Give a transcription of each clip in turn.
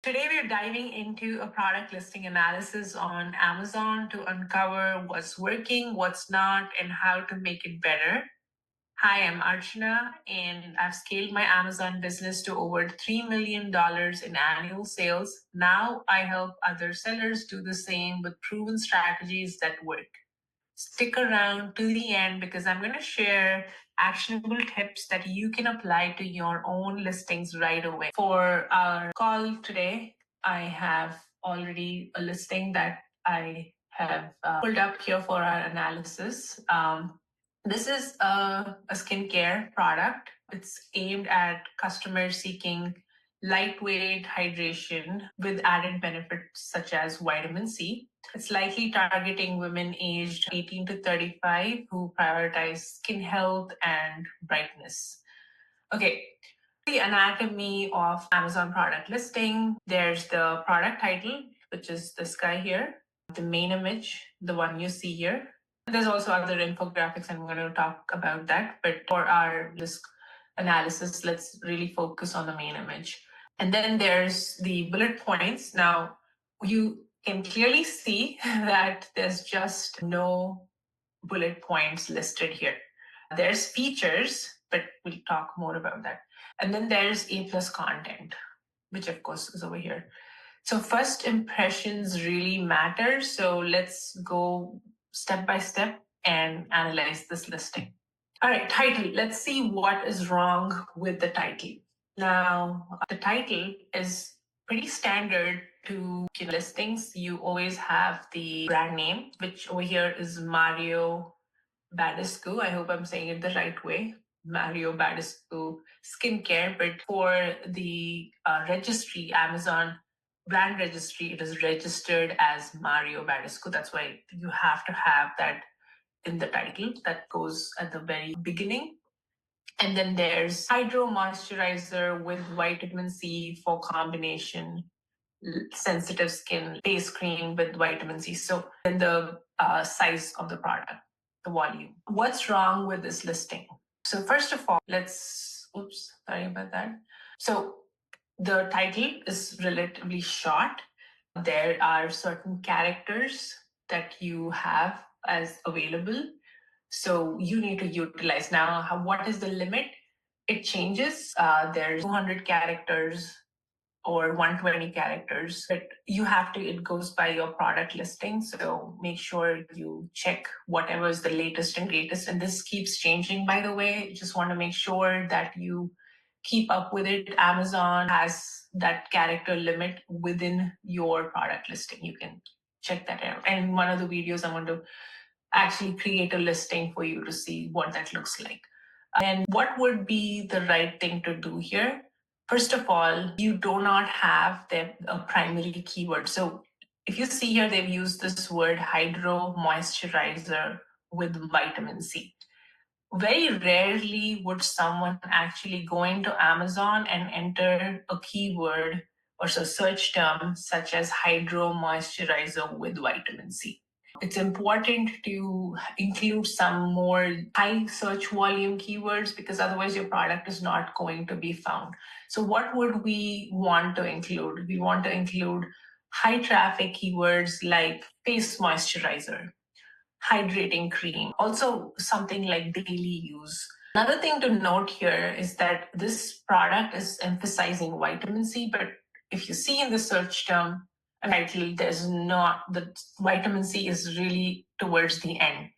Today, we're diving into a product listing analysis on Amazon to uncover what's working, what's not, and how to make it better. Hi, I'm Archana, and I've scaled my Amazon business to over $3 million in annual sales. Now I help other sellers do the same with proven strategies that work. Stick around to the end because I'm going to share actionable tips that you can apply to your own listings right away. For our call today, I have already a listing that I have pulled up here for our analysis. This is a skincare product. It's aimed at customers seeking lightweight hydration with added benefits such as vitamin C. It's likely targeting women aged 18 to 35 who prioritize skin health and brightness. Okay, the anatomy of Amazon product listing. There's the product title, which is this guy here, the main image, the one you see here. There's also other infographics, and I'm going to talk about that. But for our this analysis, let's really focus on the main image. And then there's the bullet points. Now, you can clearly see that there's just no bullet points listed here. There's features, but we'll talk more about that. And then there's A+ content, which of course is over here. So first impressions really matter. So let's go step by step and analyze this listing. All right, title. Let's see what is wrong with the title. Now, the title is pretty standard to listings. You always have the brand name, which over here is Mario Badescu. I hope I'm saying it the right way. Mario Badescu Skincare. But for the registry, Amazon brand registry, it is registered as Mario Badescu. That's why you have to have that in the title. That goes at the very beginning. And then there's Hydro Moisturizer with vitamin C for combination sensitive skin face cream with vitamin C. So then the size of the product, the volume. What's wrong with this listing? So first of all, sorry about that. So the title is relatively short. There are certain characters that you have as available. So you need to utilize. Now, what is the limit? It changes. There's 200 characters or 120 characters, but it goes by your product listing. So make sure you check whatever is the latest and greatest. And this keeps changing, by the way. Just want to make sure that you keep up with it. Amazon has that character limit within your product listing. You can check that out. And in one of the videos, I'm going to actually create a listing for you to see what that looks like. And what would be the right thing to do here? First of all, you do not have a primary keyword. So if you see here, they've used this word hydro moisturizer with vitamin C. Very rarely would someone actually go into Amazon and enter a keyword or a search term such as hydro moisturizer with vitamin C. It's important to include some more high search volume keywords because otherwise your product is not going to be found. So what would we want to include? We want to include high traffic keywords like face moisturizer, hydrating cream, also something like daily use. Another thing to note here is that this product is emphasizing vitamin C, but if you see in the search term title, there's not, the vitamin C is really towards the end.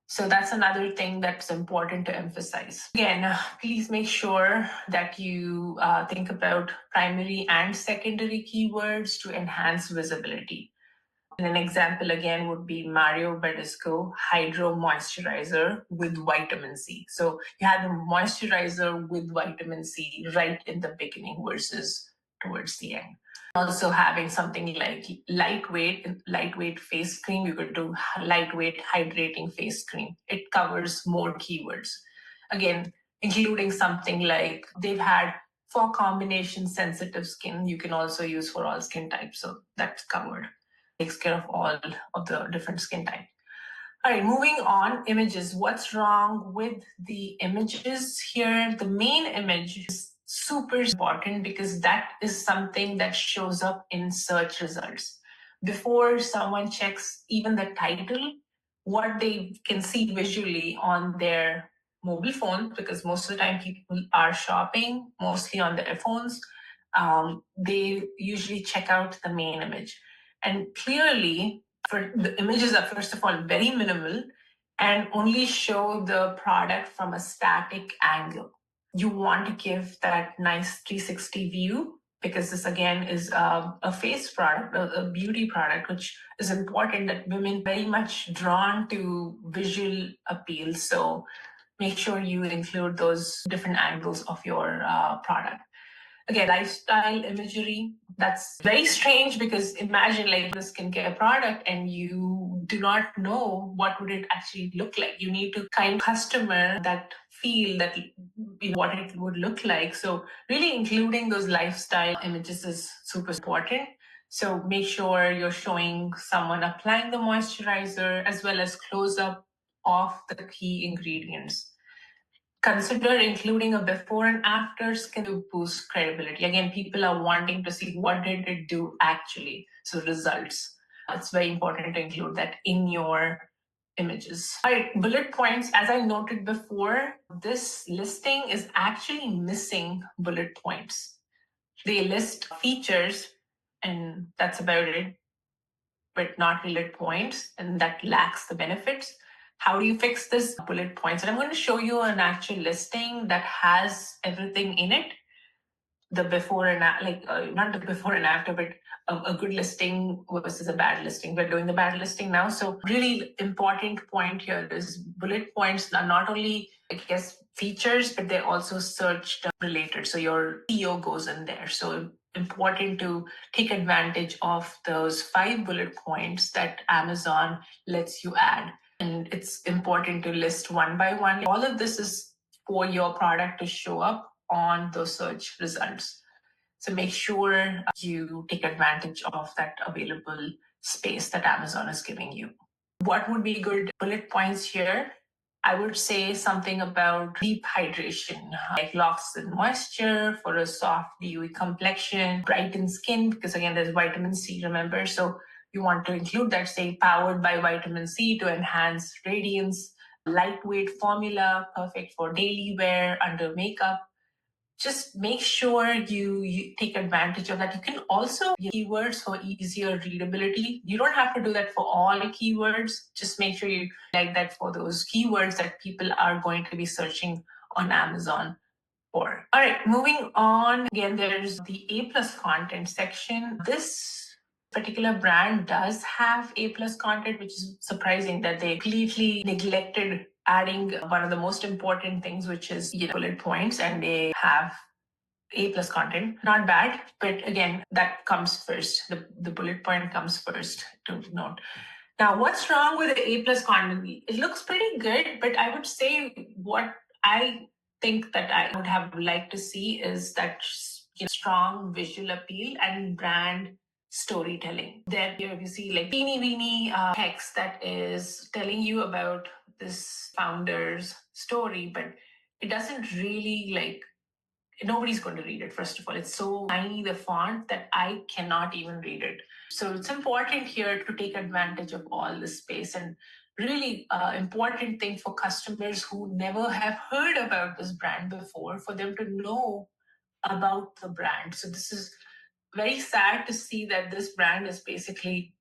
So that's another thing that's important to emphasize. Again, please make sure that you think about primary and secondary keywords to enhance visibility. And an example again would be Mario Badescu Hydro Moisturizer with vitamin C. So you have the moisturizer with vitamin C right in the beginning versus towards the end. Also having something like lightweight face cream, you could do lightweight hydrating face cream. It covers more keywords. Again, including something like they've had for combination sensitive skin, you can also use for all skin types. So that's covered. Takes care of all of the different skin types. All right, moving on, images. What's wrong with the images here? The main image is super important because that is something that shows up in search results. Before someone checks even the title, what they can see visually on their mobile phone, because most of the time people are shopping mostly on their phones, they usually check out the main image. And clearly, for the images are first of all very minimal and only show the product from a static angle. You want to give that nice 360 view because this again is a face product, a beauty product, which is important that women very much drawn to visual appeal. So make sure you include those different angles of your product. Again, lifestyle imagery, that's very strange because imagine like this can get a product and you do not know what would it actually look like. You need to kind of customer that feel that what it would look like. So really including those lifestyle images is super important. So make sure you're showing someone applying the moisturizer as well as close up of the key ingredients. Consider including a before and after skin to boost credibility. Again, people are wanting to see what did it do actually. So results. It's very important to include that in your images. All right, bullet points. As I noted before, this listing is actually missing bullet points. They list features and that's about it, but not bullet points, and that lacks the benefits. How do you fix this? Bullet points. And I'm going to show you an actual listing that has everything in it. The before and not the before and after, but a good listing versus a bad listing. We're doing the bad listing now. So really important point here is bullet points are not only, I guess, features, but they're also search related. So your SEO goes in there. So important to take advantage of those 5 bullet points that Amazon lets you add. And it's important to list one by one. All of this is for your product to show up on those search results. So make sure you take advantage of that available space that Amazon is giving you. What would be good bullet points here? I would say something about deep hydration, like locks in moisture for a soft, dewy complexion, brighten skin, because again, there's vitamin C, remember? So you want to include that, say, powered by vitamin C to enhance radiance, lightweight formula, perfect for daily wear, under makeup. Just make sure you take advantage of that. You can also use keywords for easier readability. You don't have to do that for all the keywords. Just make sure you like that for those keywords that people are going to be searching on Amazon for. All right, moving on. Again, there's the A plus content section. This particular brand does have A plus content, which is surprising that they completely neglected adding one of the most important things, which is bullet points, and they have A plus content. Not bad, but again, that comes first. The bullet point comes first to note. Now, what's wrong with the A plus content? It looks pretty good, but I would say what I think that I would have liked to see is that strong visual appeal and brand storytelling. There you see like teeny weeny text that is telling you about this founder's story, but it doesn't really nobody's going to read it. First of all, it's so tiny, the font, that I cannot even read it. So it's important here to take advantage of all this space, and really important thing for customers who never have heard about this brand before, for them to know about the brand. So this is very sad to see that this brand is basically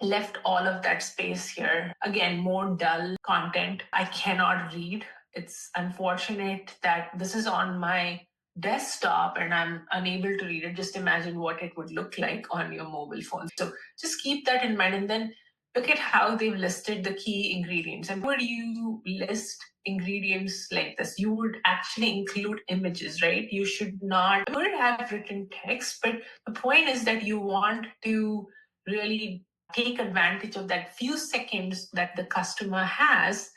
left all of that space here. Again, more dull content. I cannot read. It's unfortunate that this is on my desktop and I'm unable to read it. Just imagine what it would look like on your mobile phone. So just keep that in mind, and then look at how they've listed the key ingredients. And would you list ingredients like this? You would actually include images, right? You should not have written text, but the point is that you want to really take advantage of that few seconds that the customer has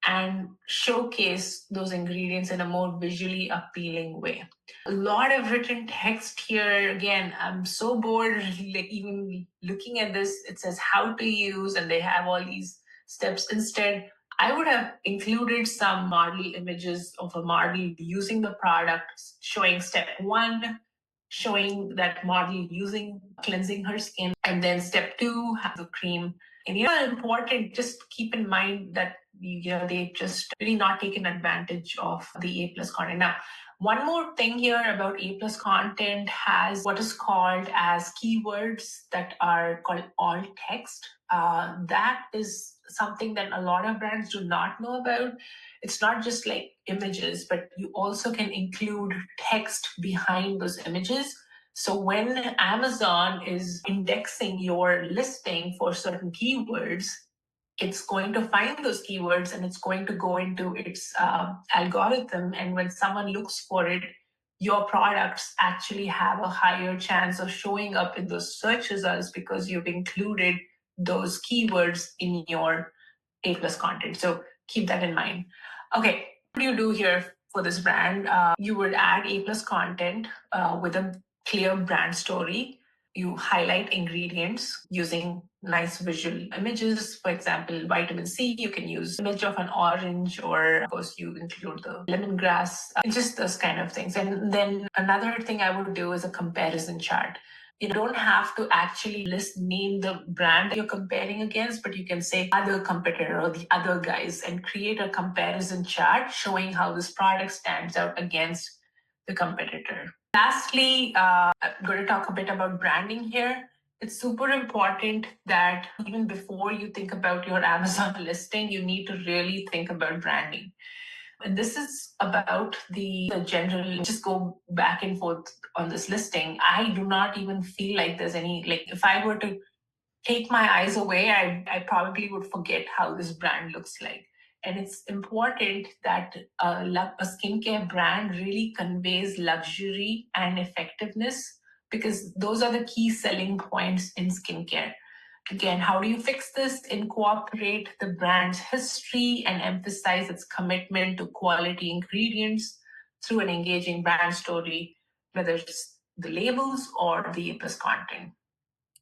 and showcase those ingredients in a more visually appealing way. A lot of written text here. Again, I'm so bored even looking at this. It says how to use, and they have all these steps. Instead, I would have included some model images of a model using the product, showing step one, showing that model using cleansing her skin, and then step two, have the cream. And important, just keep in mind that they just really not taken advantage of the A plus content. Now, one more thing here about A plus content has what is called as keywords that are called alt text. That is something that a lot of brands do not know about. It's not just like images, but you also can include text behind those images. So when Amazon is indexing your listing for certain keywords, it's going to find those keywords and it's going to go into its algorithm. And when someone looks for it, your products actually have a higher chance of showing up in those search results because you've included those keywords in your A plus content. So keep that in mind. Okay, what do you do here for this brand? You would add A plus content with a clear brand story. You highlight ingredients using nice visual images. For example, vitamin C, you can use image of an orange, or of course you include the lemongrass, just those kind of things. And then another thing I would do is a comparison chart. You don't have to actually name the brand that you're comparing against, but you can say other competitor or the other guys and create a comparison chart showing how this product stands out against the competitor. Lastly, I'm going to talk a bit about branding here. It's super important that even before you think about your Amazon listing, you need to really think about branding. And this is about the general, just go back and forth on this listing. I do not even feel like there's any, like, if I were to take my eyes away, I probably would forget how this brand looks like. And it's important that a skincare brand really conveys luxury and effectiveness because those are the key selling points in skincare. Again, how do you fix this? Incorporate the brand's history and emphasize its commitment to quality ingredients through an engaging brand story, whether it's the labels or the plus content.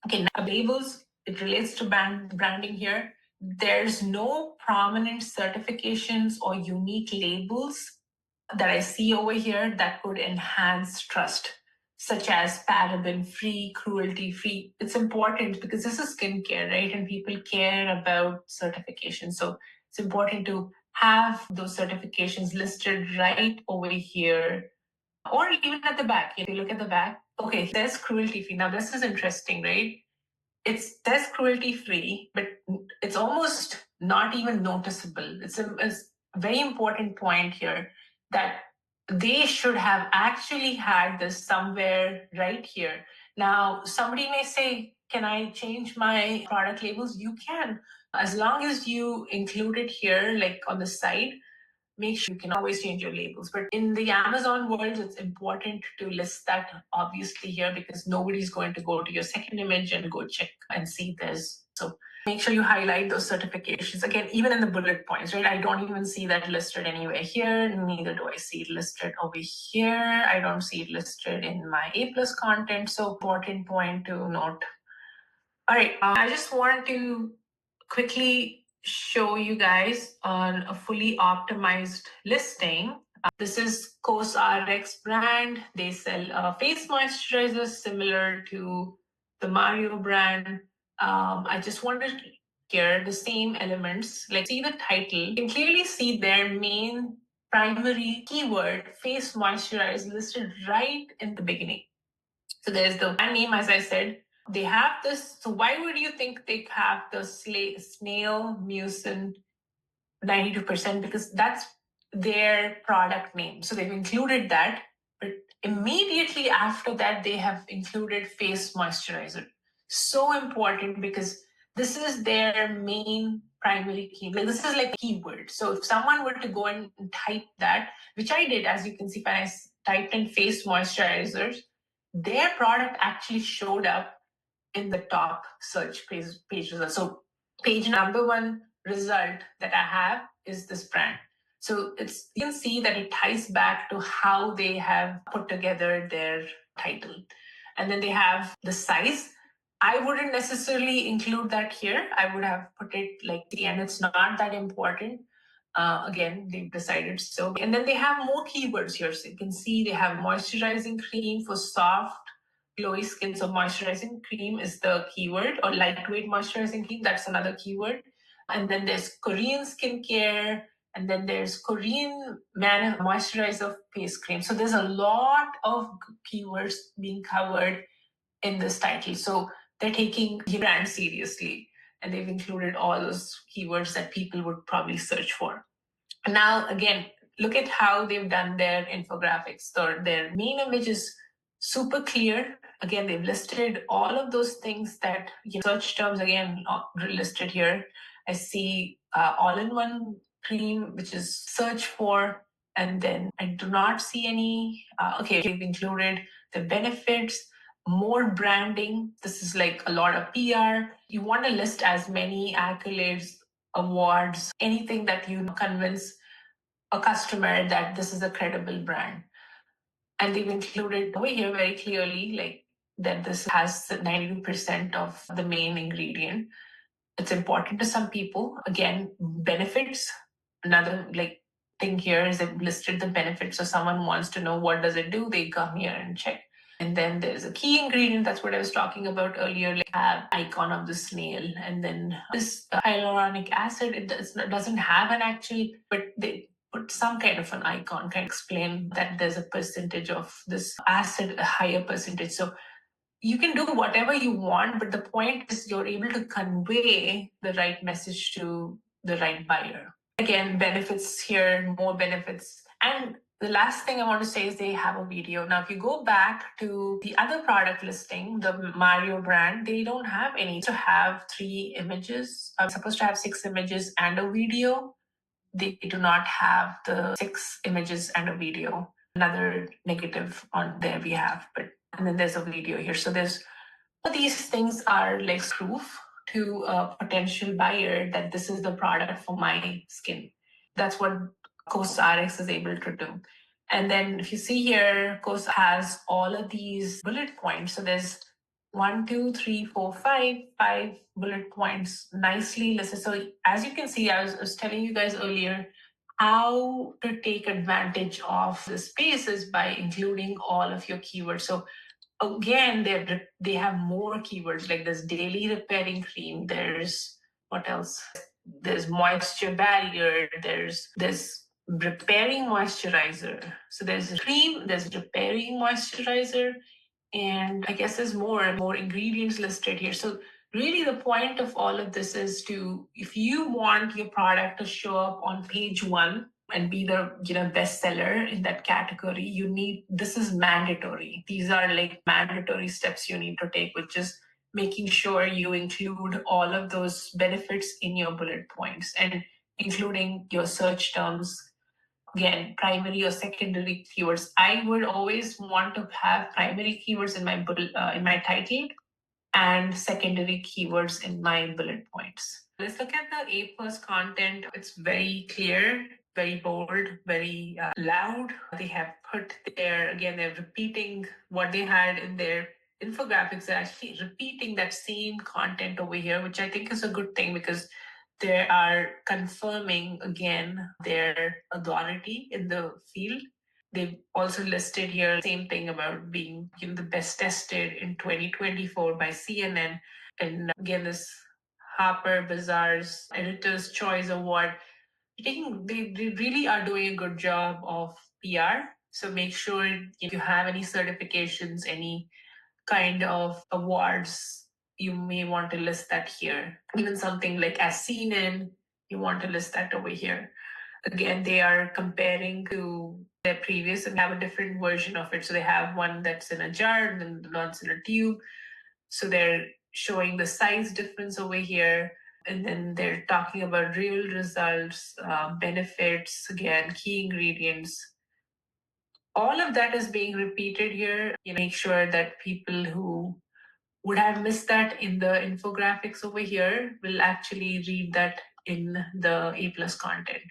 Okay, now labels, it relates to branding here. There's no prominent certifications or unique labels that I see over here that could enhance trust, such as paraben-free, cruelty-free. It's important because this is skincare, right? And people care about certification. So it's important to have those certifications listed right over here, or even at the back. If you look at the back, okay, there's cruelty-free. Now this is interesting, right? There's cruelty-free, but it's almost not even noticeable. It's a very important point here that they should have actually had this somewhere right here. Now, somebody may say, can I change my product labels? You can, as long as you include it here, like on the side. Make sure you can always change your labels. But in the Amazon world, it's important to list that obviously here because nobody's going to go to your second image and go check and see this. So make sure you highlight those certifications. Again, even in the bullet points, right? I don't even see that listed anywhere here. Neither do I see it listed over here. I don't see it listed in my A plus content. So important point to note. All right, I just want to quickly show you guys on a fully optimized listing. This is CosRx brand. They sell face moisturizers similar to the Mario brand. I just wanted to here the same elements, like see the title. You can clearly see their main primary keyword, face moisturizer, listed right in the beginning. So there's the brand name, as I said. They have this. So why would you think they have the snail mucin 92%? Because that's their product name. So they've included that. But immediately after that, they have included face moisturizer. So important because this is their main primary key. Like this is like a keyword. So if someone were to go and type that, which I did, as you can see, when I typed in face moisturizers, their product actually showed up in the top search page results. So page number one result that I have is this brand. So you can see that it ties back to how they have put together their title. And then they have the size. I wouldn't necessarily include that here. I would have put it like the end. It's not that important. Again, they've decided so. And then they have more keywords here. So you can see they have moisturizing cream for soft, glowy skin. So moisturizing cream is the keyword, or lightweight moisturizing cream. That's another keyword. And then there's Korean skincare. And then there's Korean moisturizer face cream. So there's a lot of keywords being covered in this title. So they're taking your brand seriously, and they've included all those keywords that people would probably search for. Now, again, look at how they've done their infographics. So their main image is super clear. Again, they've listed all of those things that search terms, again, listed here. I see all-in-one cream, which is search for, and then I do not see any. Okay, they've included the benefits, more branding. This is like a lot of PR. You want to list as many accolades, awards, anything that you convince a customer that this is a credible brand. And they've included over here very clearly, like that this has 92% of the main ingredient. It's important to some people. Again, benefits. Another like thing here is they've listed the benefits. So someone wants to know what does it do, they come here and check. And then there's a key ingredient. That's what I was talking about earlier. Like have icon of the snail, and then this hyaluronic acid. It doesn't have an actual, but they put some kind of an icon, kind of explain that there's a percentage of this acid, a higher percentage. So you can do whatever you want, but the point is you're able to convey the right message to the right buyer. Again, benefits here, more benefits. And the last thing I want to say is they have a video. Now, if you go back to the other product listing, the Mario brand, they don't have any to have 3 images. I'm supposed to have 6 images and a video. They do not have the 6 images and a video. Another negative on their behalf, and then there's a video here. So there's all these things are like proof to a potential buyer that this is the product for my skin. That's what COSRX is able to do. And then if you see here, COS has all of these bullet points. So there's 1, 2, 3, 4, 5 bullet points nicely listed. So as you can see, I was telling you guys earlier how to take advantage of the spaces by including all of your keywords. So again, they have more keywords, like there's daily repairing cream, there's what else? There's moisture barrier, there's this repairing moisturizer. So there's cream, there's repairing moisturizer, and I guess there's more and more ingredients listed here. So really the point of all of this is to, if you want your product to show up on page 1 and be the bestseller in that category, you need, this is mandatory. These are like mandatory steps you need to take, which is making sure you include all of those benefits in your bullet points, and including your search terms. Again, primary or secondary keywords. I would always want to have primary keywords in my title, and secondary keywords in my bullet points. Let's look at the A plus content. It's very clear, very bold, very loud. They have put they're repeating what they had in their infographics. They're actually repeating that same content over here, which I think is a good thing, because they are confirming again their authority in the field. They've also listed here same thing about being the best tested in 2024 by CNN. And again, this Harper Bazaar's Editor's Choice Award. They really are doing a good job of PR. So make sure if you have any certifications, any kind of awards, you may want to list that here. Even something like as seen in, you want to list that over here. Again, they are comparing to their previous and have a different version of it. So they have one that's in a jar and then one's in a tube. So they're showing the size difference over here. And then they're talking about real results, benefits, again, key ingredients. All of that is being repeated here. Make sure that people who would have missed that in the infographics over here will actually read that in the A plus content.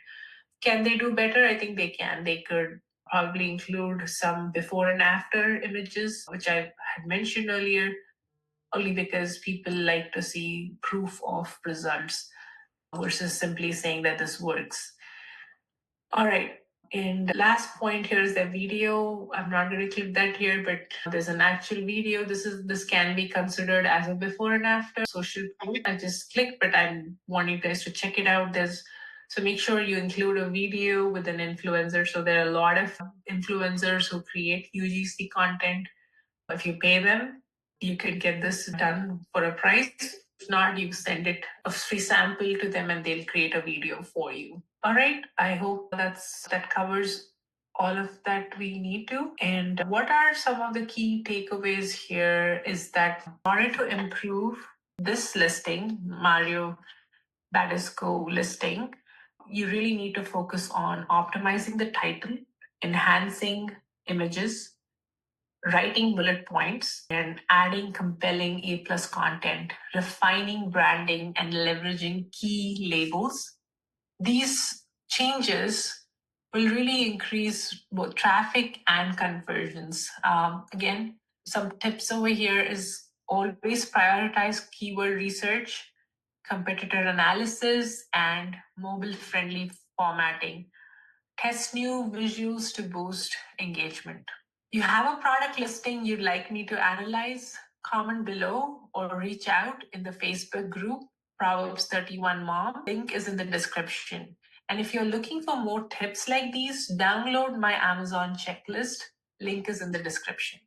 Can they do better? I think they can. They could probably include some before and after images, which I had mentioned earlier. only because people like to see proof of results versus simply saying that this works. All right. And the last point here is the video. I'm not going to clip that here, but there's an actual video. This can be considered as a before and after social proof. I just clicked, but I want you guys to check it out. So make sure you include a video with an influencer. So there are a lot of influencers who create UGC content. If you pay them, you could get this done for a price. If not, you send it a free sample to them and they'll create a video for you. All right. I hope that covers all of that we need to. And what are some of the key takeaways here is that in order to improve this listing, Mario Badescu listing, you really need to focus on optimizing the title, enhancing images, writing bullet points, and adding compelling A plus content, refining branding, and leveraging key labels. These changes will really increase both traffic and conversions. Again, some tips over here is always prioritize keyword research, competitor analysis, and mobile friendly formatting. Test new visuals to boost engagement. You have a product listing you'd like me to analyze? Comment below or reach out in the Facebook group, Proverbs 31 Mom. Link is in the description. And if you're looking for more tips like these, download my Amazon checklist. Link is in the description.